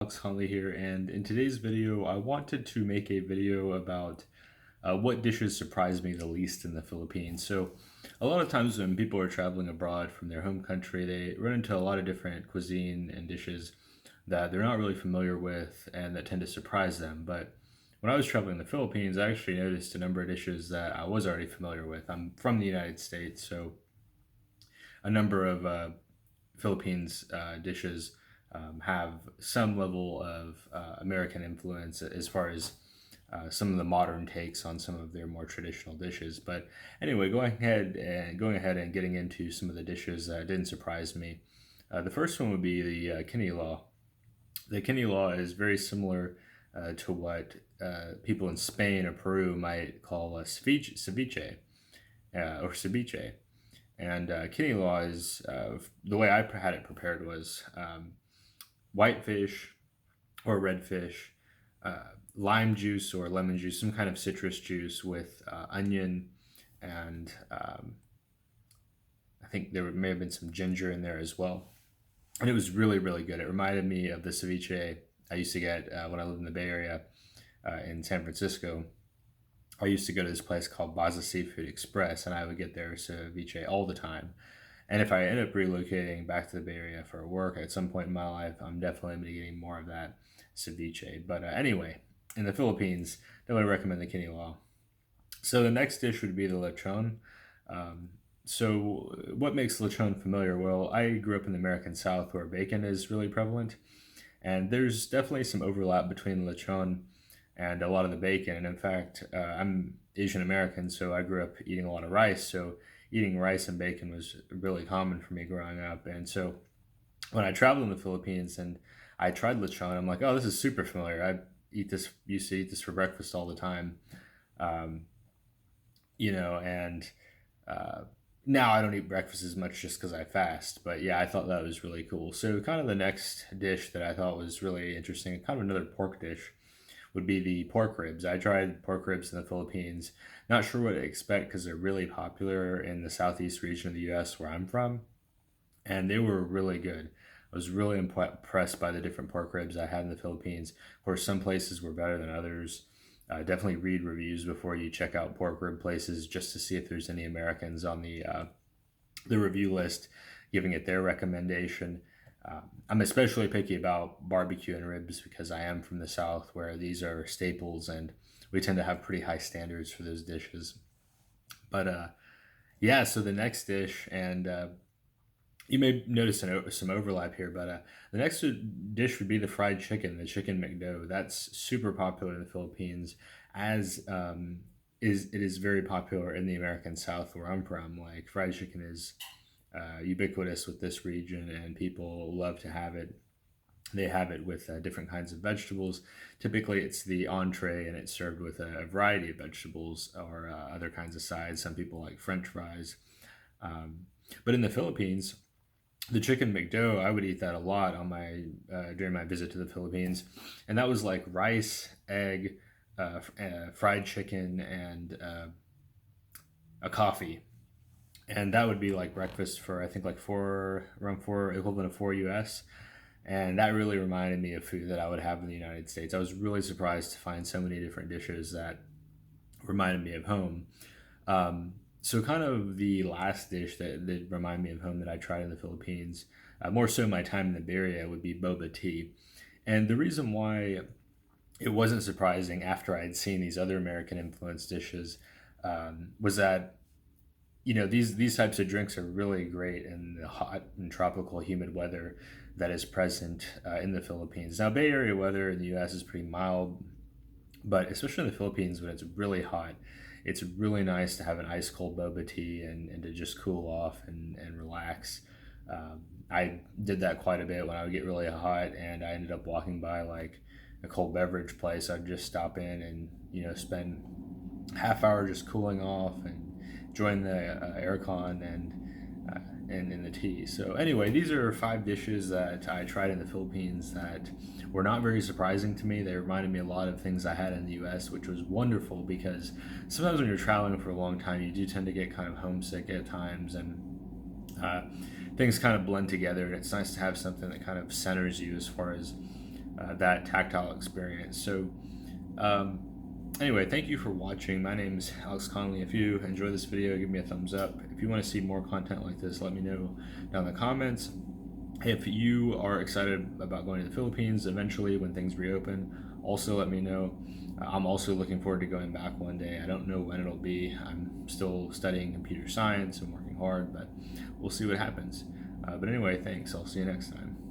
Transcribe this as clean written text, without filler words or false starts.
Huntley here, and in today's video, I wanted to make a video about what dishes surprised me the least in the Philippines. So, a lot of times when people are traveling abroad from their home country, they run into a lot of different cuisine and dishes that they're not really familiar with and that tend to surprise them. But when I was traveling in the Philippines, I actually noticed a number of dishes that I was already familiar with. I'm from the United States, so a number of Philippines dishes have some level of American influence as far as some of the modern takes on some of their more traditional dishes. But anyway, going ahead and getting into some of the dishes that didn't surprise me. The first one would be the kinilaw. The kinilaw is very similar to what people in Spain or Peru might call a ceviche or ceviche. And quinoa is the way I had it prepared was white fish or red fish, lime juice or lemon juice, some kind of citrus juice with onion, and I think there may have been some ginger in there as well. And it was really, really good. It reminded me of the ceviche I used to get when I lived in the Bay Area in San Francisco. I used to go to this place called Baza Seafood Express, and I would get their ceviche all the time. And if I end up relocating back to the Bay Area for work at some point in my life, I'm definitely going to be getting more of that ceviche. But anyway, in the Philippines, definitely recommend the kinilaw. So the next dish would be the lechon. So what makes lechon familiar? Well, I grew up in the American South where bacon is really prevalent, and there's definitely some overlap between lechon and a lot of the bacon. And in fact, I'm Asian American, so I grew up eating a lot of rice. So eating rice and bacon was really common for me growing up. And so when I traveled in the Philippines and I tried lechon, I'm like, oh, this is super familiar. Used to eat this for breakfast all the time, um, and uh, now I don't eat breakfast as much just because I fast. But yeah, I thought that was really cool. So kind of the next dish that I thought was really interesting, kind of another pork dish, would be the pork ribs. I tried pork ribs in the Philippines. Not sure what to expect because they're really popular in the southeast region of the U.S. where I'm from, and they were really good. I was really impressed by the different pork ribs I had in the Philippines. Of course, some places were better than others. Definitely read reviews before you check out pork rib places just to see if there's any Americans on the review list giving it their recommendation. I'm especially picky about barbecue and ribs because I am from the South where these are staples and we tend to have pretty high standards for those dishes. But yeah, so the next dish, and you may notice some overlap here, but the next dish would be the fried chicken, the chicken McDo. That's super popular in the Philippines, as it is very popular in the American South where I'm from. Like fried chicken is ubiquitous with this region, and people love to have it. They have it with different kinds of vegetables. Typically, it's the entree, and it's served with a variety of vegetables or other kinds of sides. Some people like French fries. But in the Philippines, the chicken McDo, I would eat that a lot on my during my visit to the Philippines, and that was like rice, egg, fried chicken, and a coffee, and that would be like breakfast for I think like around four equivalent of four US. And that really reminded me of food that I would have in the United States. I was really surprised to find so many different dishes that reminded me of home. So kind of the last dish that reminded me of home that I tried in the Philippines, more so my time in the Bay Area, would be boba tea. And the reason why it wasn't surprising after I had seen these other American influenced dishes was that these types of drinks are really great in the hot and tropical humid weather that is present in the Philippines. Now, Bay Area weather in the U.S. is pretty mild, but especially in the Philippines when it's really hot, it's really nice to have an ice cold boba tea and to just cool off and relax. I did that quite a bit when I would get really hot, and I ended up walking by like a cold beverage place. I'd just stop in and spend half hour just cooling off and enjoying the aircon and in the tea. So anyway, these are five dishes that I tried in the Philippines that were not very surprising to me. They reminded me a lot of things I had in the U.S., which was wonderful because sometimes when you're traveling for a long time, you do tend to get kind of homesick at times, and uh, things kind of blend together. And it's nice to have something that kind of centers you as far as that tactile experience. So um, anyway, thank you for watching. My name is Alex Connolly. If you enjoyed this video, give me a thumbs up. If you want to see more content like this, let me know down in the comments. If you are excited about going to the Philippines eventually when things reopen, also let me know. I'm also looking forward to going back one day. I don't know when it'll be. I'm still studying computer science and working hard, but we'll see what happens. But anyway, thanks. I'll see you next time.